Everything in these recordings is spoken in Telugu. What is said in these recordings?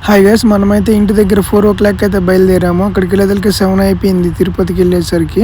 హాయ్ గైస్, మనమైతే ఇంటి దగ్గర 4 o'clock అయితే బయలుదేరాము. అక్కడికి వెళ్ళేసరికి 7 అయిపోయింది. తిరుపతికి వెళ్ళేసరికి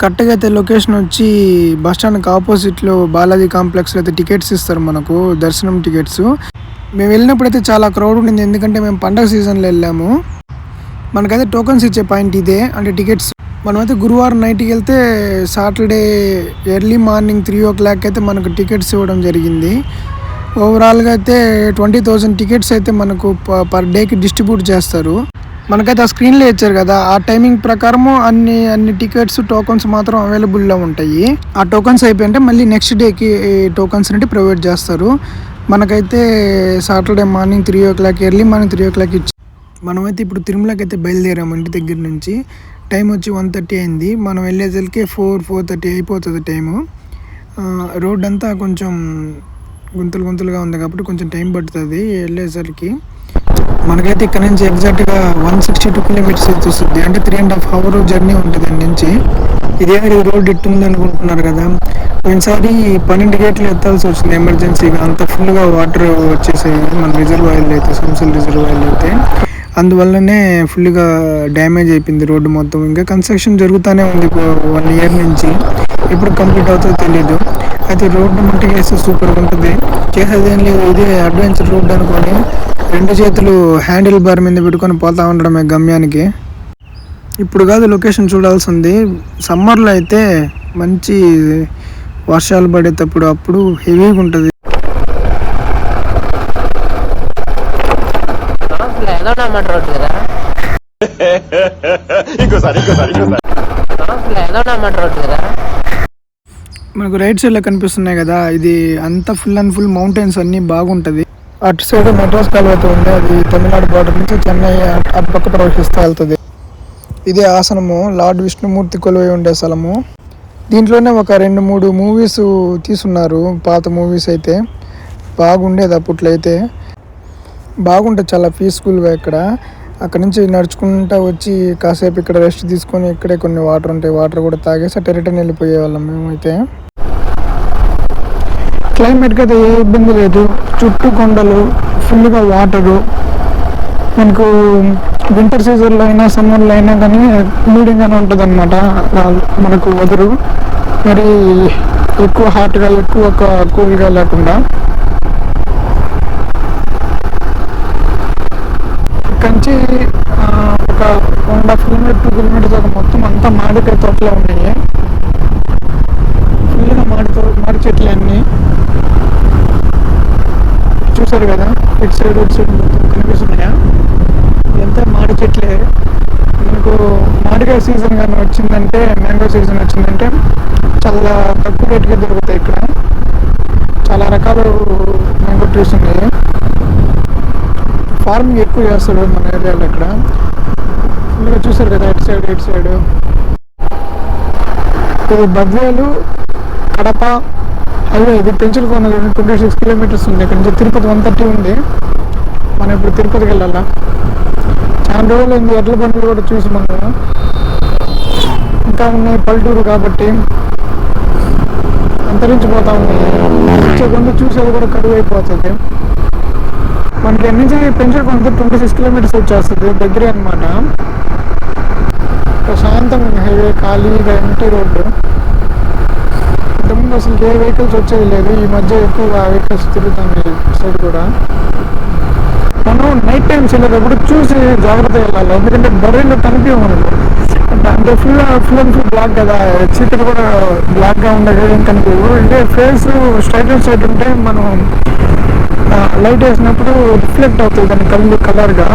కరెక్ట్గా అయితే లొకేషన్ వచ్చి బస్ స్టాండ్కి ఆపోజిట్లో బాలాజీ కాంప్లెక్స్లో అయితే టికెట్స్ ఇస్తారు మనకు, దర్శనం టికెట్స్. మేము వెళ్ళినప్పుడు అయితే చాలా క్రౌడ్ ఉండింది, ఎందుకంటే మేము పండగ సీజన్లో వెళ్ళాము. మనకైతే టోకన్స్ ఇచ్చే పాయింట్ ఇదే, అంటే టికెట్స్. మనమైతే గురువారం నైట్కి వెళ్తే సాటర్డే ఎర్లీ మార్నింగ్ 3 o'clock అయితే మనకు టికెట్స్ ఇవ్వడం జరిగింది. ఓవరాల్గా అయితే 20,000 టికెట్స్ అయితే మనకు పర్ డేకి డిస్ట్రిబ్యూట్ చేస్తారు. మనకైతే ఆ స్క్రీన్లో ఇచ్చారు కదా, ఆ టైమింగ్ ప్రకారము అన్ని టికెట్స్ టోకన్స్ మాత్రం అవైలబుల్లో ఉంటాయి. ఆ టోకన్స్ అయిపోయింటే మళ్ళీ నెక్స్ట్ డేకి టోకన్స్ అంటే ప్రొవైడ్ చేస్తారు. మనకైతే Saturday morning 3 o'clock, early morning 3 o'clock ఇచ్చి మనమైతే ఇప్పుడు తిరుమలకి అయితే బయలుదేరాము. ఇంటి దగ్గర నుంచి టైం వచ్చి 1:30 అయింది. మనం వెళ్ళేసరికి 4:30 అయిపోతుంది టైము. రోడ్ అంతా కొంచెం గుంతలుగా ఉంది కాబట్టి కొంచెం టైం పడుతుంది వెళ్ళేసరికి. మనకైతే ఇక్కడ నుంచి ఎగ్జాక్ట్గా 162 kilometers అయితే వస్తుంది, అంటే 3.5 hours జర్నీ ఉంటుంది అండి నుంచి. ఇదేమైనా రోడ్ ఇట్టుంది అనుకుంటున్నారు కదా, పోయినసారి 12 గేట్లు ఎత్తాల్సి వచ్చింది ఎమర్జెన్సీగా. అంత ఫుల్గా వాటర్ వచ్చేసాయి మన రిజర్వాయర్లు అయితే, సంసల్ రిజర్వాయర్లు అయితే. అందువల్లనే ఫుల్గా డ్యామేజ్ అయిపోయింది రోడ్డు మొత్తం. ఇంకా కన్స్ట్రక్షన్ జరుగుతూనే ఉంది 1 year నుంచి, ఎప్పుడు కంప్లీట్ అవుతుందో తెలియదు. అయితే రోడ్డు మట్టికి వేస్తే సూపర్గా ఉంటుంది. చేసేదేం లేదు, ఇదే అడ్వెంచర్ రోడ్డు అనుకొని 2 చేతులు హ్యాండిల్ బార్ మీద పెట్టుకొని పోతూ ఉండడమే గమ్యానికి. ఇప్పుడు కాదు లొకేషన్ చూడాల్సింది, సమ్మర్లో అయితే మంచి వర్షాలు పడేటప్పుడు అప్పుడు హెవీగా ఉంటుంది. మనకు రైట్ సైడ్లో కనిపిస్తున్నాయి కదా, ఇది అంతా ఫుల్ మౌంటైన్స్ అన్నీ బాగుంటుంది. అటు సైడ్ మెడ్రాస్ కాలువ అయితే ఉంది, అది తమిళనాడు బార్డర్ నుంచి చెన్నై అటు పక్క ప్రవేశిస్తూ వెళ్తుంది. ఇదే ఆసనము, లార్డ్ విష్ణుమూర్తి కొలువై ఉండే స్థలము. దీంట్లోనే ఒక 2-3 మూవీస్ తీసున్నారు, పాత మూవీస్ అయితే. బాగుండేది అప్పట్లో అయితే, బాగుంటుంది చాలా పీస్ఫుల్గా ఇక్కడ. అక్కడ నుంచి నడుచుకుంటూ వచ్చి కాసేపు ఇక్కడ రెస్ట్ తీసుకొని ఇక్కడే కొన్ని వాటర్ ఉంటాయి, వాటర్ కూడా తాగేసి అటు రిటర్న్ వెళ్ళిపోయే వాళ్ళం మేమైతే. క్లైమేట్కి అయితే ఏ ఇబ్బంది లేదు, చుట్టూ కొండలు, ఫుల్గా వాటరు. మనకు వింటర్ సీజన్లో అయినా సమ్మర్లో అయినా కానీ మీడియంగానే ఉంటుంది అనమాట మనకు వెదరు. మరి ఎక్కువ హాట్గా ఎక్కువ కూల్గా లేకుండా. ఇక్కడి నుంచి ఒక 1.5 kilometers 2 kilometers దాకా మొత్తం అంతా మామిడికాయ తోటలో ఉన్నాయి. ఫుల్గా మామిడి చెట్లు అన్నీ చూసారు కదా, ఇటు సైడ్ మొత్తం కనిపిస్తున్నాయా, ఎంత మామిడి చెట్లే. మనకు మామిడికాయ సీజన్ కానీ వచ్చిందంటే, మ్యాంగో సీజన్ వచ్చిందంటే చాలా తక్కువ రేటుగా దొరుకుతాయి ఇక్కడ. చాలా రకాల మ్యాంగో ట్రీస్ ఉన్నాయి. ఫార్మింగ్ ఎక్కువ చేస్తాడు మన ఏరియాలో ఇక్కడ. ఫుల్గా చూసారు కదా ఇటు సైడ్ ఇది బద్వేలు కడప హైవే. ఇది పెంచులకోన 26 kilometers ఉంది. ఇక్కడ నుంచి తిరుపతి 130 ఉంది. మనం ఇప్పుడు తిరుపతికి వెళ్ళాలా. చాలా రోజులు అయింది ఎడ్ల బండ్లు కూడా చూసి. మనం ఇంకా ఉన్నాయి, పల్లెటూరు కాబట్టి అంతరించిపోతా ఉన్నాయి. వచ్చే కొంత చూసేది కూడా కరువు అయిపోతుంది. మనకి ఎన్ని నుంచి పెంచులకోన 26 kilometers వచ్చేస్తుంది, దగ్గరే అనమాట. ప్రశాంతంగా హైవే, ఖాళీగా ఎంటీ రోడ్డు. ఇంతకుముందు అసలు ఏ వెహికల్స్ వచ్చేది లేదు, ఈ మధ్య ఎక్కువ వెహికల్స్ తిరుగుతాయి సైడ్ కూడా. మనం నైట్ టైమ్స్ వెళ్ళేటప్పుడు చూసి జాగ్రత్తగా వెళ్ళాలి, ఎందుకంటే బర్రెలు కనిపించవు మనకు. అంటే ఫుల్ బ్లాక్ కదా, చీకటి కూడా బ్లాక్గా ఉండదు, ఏం కనిపించవు. ఇదే ఫేస్ స్ట్రైట్ సైడ్ ఉంటే మనం లైట్ వేసినప్పుడు రిఫ్లెక్ట్ అవుతుంది, దాని కళ్ళు కలర్గా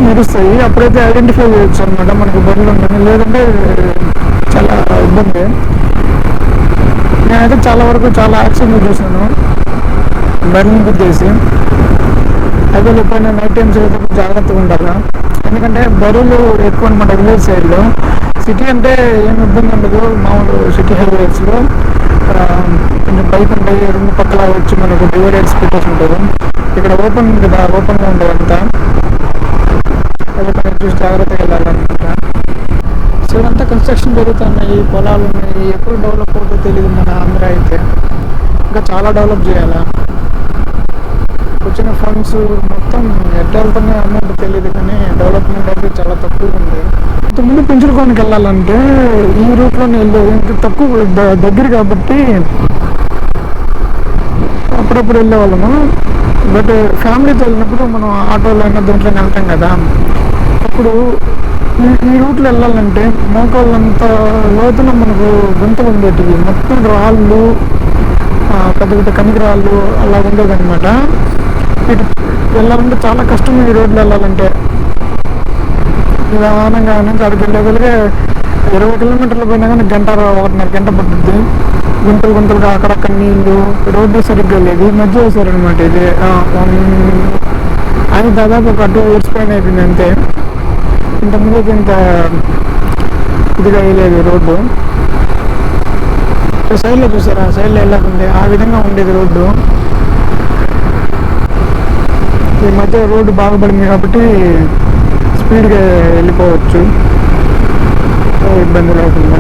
మెరుస్తాయి. అప్పుడైతే ఐడెంటిఫై చేయొచ్చు అనమాట మనకు బర్రెలు ఉన్నాయి. లేదంటే చాలా ఇబ్బంది. నేనైతే చాలా వరకు చాలా యాక్సిడెంట్ చూసాను బర్రెలను గుద్దేసి. అయితే ఎప్పుడైనా నైట్ టైమ్స్ వెళ్ళేటప్పుడు జాగ్రత్తగా ఉండాలి, ఎందుకంటే బర్రెలు ఎక్కువ అనమాట విలేజ్ సైడ్లో. సిటీ అంటే ఏమి ఇబ్బంది ఉండదు, మామూలు సిటీ హైవేస్లో కొంచెం బైక్ ఉంటాయి, 2 పక్కల వచ్చి మనకు డివైడర్స్ పెట్టేసి ఉంటుంది. ఇక్కడ ఓపెన్ కదా, ఓపెన్గా ఉండదు అంతా. అదే మనం చూసి జాగ్రత్తగా వెళ్ళాలన్నమాట. సైడ్ అంతా కన్స్ట్రక్షన్ జరుగుతున్నాయి, పొలాలు ఉన్నాయి. ఎప్పుడు డెవలప్ అవుతుందో తెలియదు మన ఆంధ్ర అయితే. ఇంకా చాలా డెవలప్ చేయాలా. వచ్చిన ఫండ్స్ మొత్తం ఎట్లా వెళ్తున్న అమౌంట్ తెలియదు, కానీ డెవలప్మెంట్ అయితే చాలా తక్కువ ఉంది. ఇంతకుముందు పెంచులకోనకి వెళ్ళాలంటే ఈ రూట్లోనే వెళ్ళేది, ఇంకా తక్కువ దగ్గర కాబట్టి అప్పుడప్పుడు వెళ్ళేవాళ్ళము. బట్ ఫ్యామిలీతో వెళ్ళినప్పుడు మనం ఆటోలో అయినా దీంట్లో వెళ్తాం కదా, అప్పుడు ఈ రూట్లో వెళ్ళాలంటే మోకాళ్ళంత లోతున మనకు గుంతలు ఉండేటివి, మొత్తం రాళ్ళు, పెద్ద పెద్ద కనికి రాళ్ళు అలా ఉండేదన్నమాట. ఇటు వెళ్ళాలంటే చాలా కష్టం. ఈ రోడ్లు వెళ్ళాలంటే నిదానంగా అక్కడికి వెళ్ళేదలుగా 20 కిలోమీటర్లు పోయినా కానీ 1.5 గంట పడుతుంది. గుంటలు గుంటలుగా అక్కడక్కడ నీళ్ళు, రోడ్డు సరిగ్గా లేదు, ఈ మధ్య వేసారనమాట. ఇది అది దాదాపు ఒక 2 years పైన అయిపోయింది అంతే. ఇంతకుముందు ఇంత ఇదిగా వేయలేదు రోడ్డు. సైడ్లో చూసారా, సైడ్లో వెళ్ళకుంది ఆ విధంగా ఉండేది రోడ్డు. ఈ మధ్య రోడ్డు బాగుపడింది కాబట్టి స్పీడ్గా వెళ్ళిపోవచ్చు, ఇబ్బంది లేకుండా.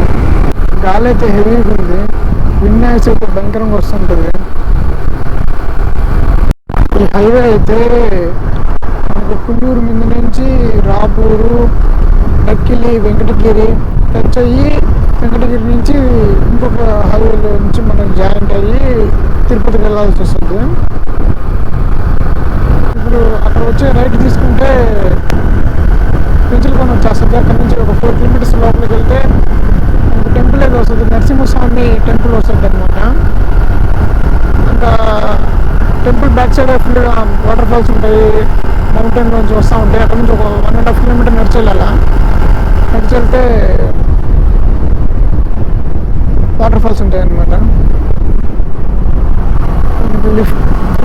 గాలి అయితే హెవీగా ఉంది, విన్నాయిస్ అయితే భయంకరంగా వస్తుంటుంది. ఈ హైవే అయితే మనకు పుల్లూరు మీద నుంచి రాపూరు, డక్కిలి, వెంకటగిరి టచ్ అయ్యి, వెంకటగిరి నుంచి ఇంకొక హైవేలో నుంచి మనం జాయింట్ అయ్యి తిరుపతికి వెళ్ళాల్సి వస్తుంది. ఇప్పుడు అక్కడ వచ్చే రైట్ తీసుకుంటే పెంచులకొని వచ్చేస్తుంది. అక్కడ నుంచి ఒక 4 kilometers లోపలికి వెళ్తే టెంపుల్ ఏదో వస్తుంది, నరసింహస్వామి టెంపుల్ వస్తుంది అనమాట. ఇంకా టెంపుల్ బ్యాక్ సైడ్ ఫుల్గా వాటర్ ఫాల్స్ ఉంటాయి, మౌంటైన్ నుంచి వస్తూ ఉంటాయి. అక్కడ నుంచి ఒక 1.5 kilometers నడిచి వెళ్ళాలా. నడిచి వెళ్తే వాటర్ ఫాల్స్ ఉంటాయి అన్నమాట.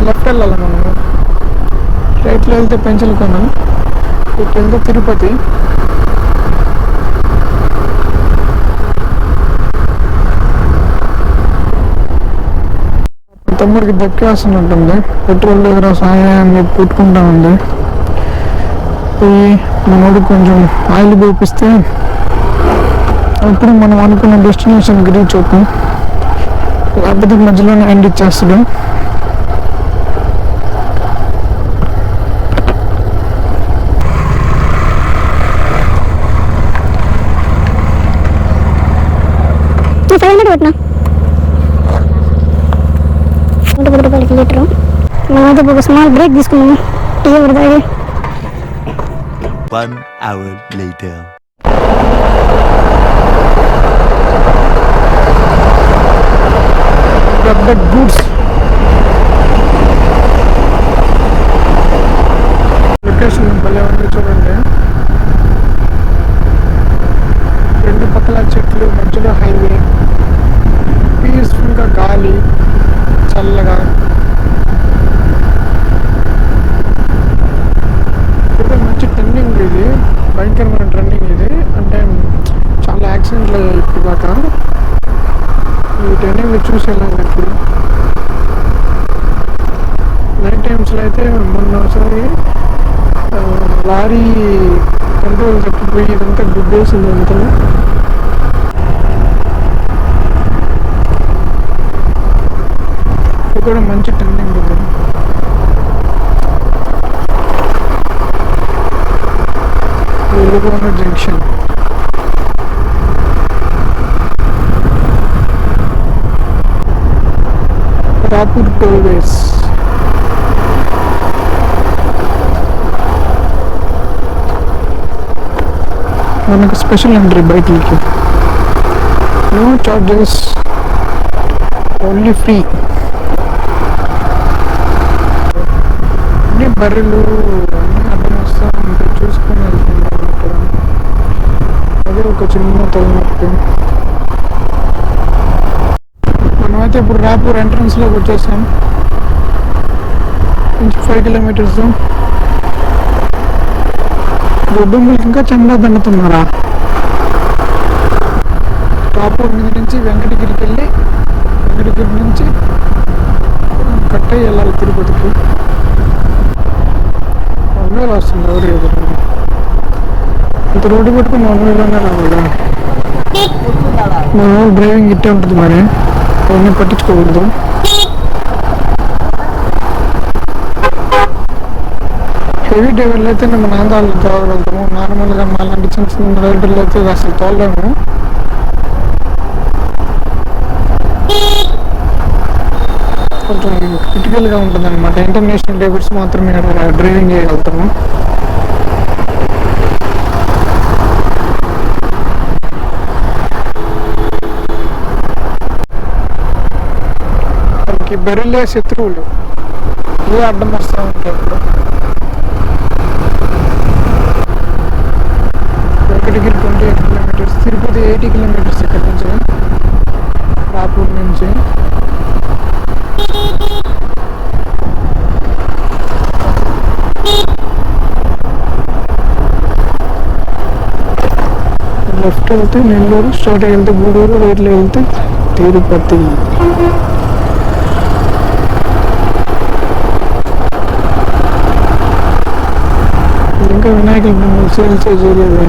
లెఫ్ట్ వెళ్ళాలి మనము, రైట్లో వెళ్తే పెంచులకొని, ఇటు వెళ్తే తిరుపతి. తమ్ముడికి దక్కేస్తున్నట్టుంది, పెట్రోల్ దగ్గర సాయాన్ని పుట్టుకుంటా ఉంది. పోయి మనోడికి కొంచెం ఆయిల్ పోపిస్తే అప్పుడు మనం అనుకున్న డెస్టినేషన్కి రీచ్ అవుతాం. లేకపోతే మధ్యలోనే ఎండ్ ఇచ్చేస్తాడు. లీటరు మేమైతే ఒక స్మాల్ బ్రేక్ తీసుకున్నాము, టీ ఎవరు తాగి. 1 hour later. గూడ్స్ లొకేషన్ భలే ఉంది చూడండి. 2 పక్కల చెట్లు, మధ్యలో హైవే, పీస్ఫుల్గా గాలి, చల్లగా. ఇది మంచి టర్నింగ్, ఇది భయంకరమైన టర్నింగ్. ఇది అంటే చాలా యాక్సిడెంట్లు అయ్యాయి ఇప్పుడు దాకా. ఈ టర్నింగ్ చూసి వెళ్ళాలి. ఇప్పుడు నైట్ టైమ్స్లో అయితే మొన్న ఒకసారి లారీ కంట్రోల్ తప్పిపోయి ఇదంతా గుద్దేసింది అంతా. ఇది కూడా మంచి టర్నింగ్ ఉంది. వెలుగొండ జంక్షన్. రాపూర్ టోల్వేస్. మనకు స్పెషల్ ఎంట్రీ బైక్లకి, నో చార్జెస్, ఓన్లీ ఫ్రీ. అన్ని బర్రెలు అన్నీ అడ్డం వస్తూ ఉంటాయి, చూసుకొని వెళ్తున్నాం. ఇక్కడ అదే ఒక చిన్న తలనొప్పి. మనమైతే ఇప్పుడు రాపూర్ ఎంట్రన్స్లోకి వచ్చేసాం. 5 kilometers. గొడ్డమ్మలకి ఇంకా చందా దండుతున్నారా. రాపూర్ మీద నుంచి వెంకటగిరికి వెళ్ళి, వెంకటగిరి నుంచి కట్టయ్య వెళ్ళాలి తిరుపతికి. 1 వస్తుంది ఎవరు ఎదురు. ఇంత రోడ్డు పెట్టుకుని 1 రావాలా. మా డ్రైవింగ్ ఇట్టే ఉంటుంది మరి, అవన్నీ పట్టించుకోకూడదు. హెవీ డ్రైవర్లు అయితే మనం ఆంధ్రాలో తోలగలుగుతాము. నార్మల్గా మాలాంటి చిన్న చిన్న రైడర్లు అయితే అసలు తోలలేము. కొంచెం క్రిటికల్గా ఉంటుంది అనమాట. ఇంటర్నేషనల్ డ్రైవర్స్ మాత్రమే డ్రైవింగ్ చేయగలుగుతాము. వాళ్ళకి బెర్రెలే శత్రువులు, ఏ అడ్డం వస్తూ ఉంటాయి. అప్పుడు వెంకటగిరి 28 కిలోమీటర్స్, తిరుపతి 80 కిలోమీటర్స్ ఇక్కడ నుంచి, రాపూర్ నుంచి. లెఫ్ట్ వెళ్తే నెల్లూరు, స్ట్రైట్ వెళ్తే గూడూరు, రైట్లో వెళ్తే తిరుపతి. ఇంకా వినాయకుల సేల్ చేయలేదు.